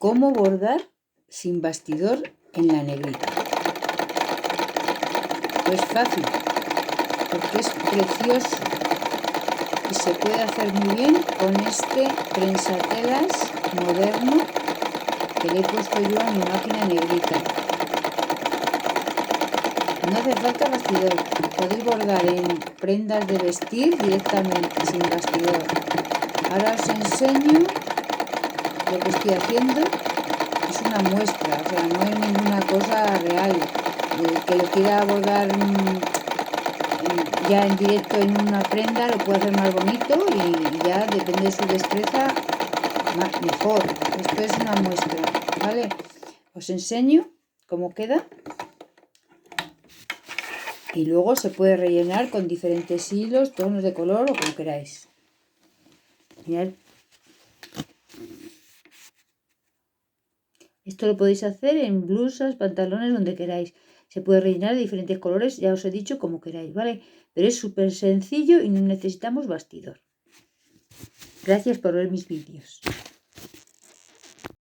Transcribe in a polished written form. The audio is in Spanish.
cómo bordar sin bastidor en la negrita. Pues fácil, porque es precioso y se puede hacer muy bien con este prensatelas moderno que le he puesto yo a mi máquina negrita. No hace falta bastidor, podéis bordar en prendas de vestir directamente sin bastidor. Ahora os enseño lo que estoy haciendo. Es una muestra, o sea, no es ninguna cosa real. El que lo quiera bordar ya en directo en una prenda lo puede hacer más bonito y ya depende de su destreza mejor. Esto es una muestra, ¿vale? Os enseño cómo queda. Y luego se puede rellenar con diferentes hilos, tonos de color o como queráis. Mirad. Esto lo podéis hacer en blusas, pantalones, donde queráis. Se puede rellenar de diferentes colores, ya os he dicho como queráis, ¿vale? Pero es súper sencillo y no necesitamos bastidor. Gracias por ver mis vídeos.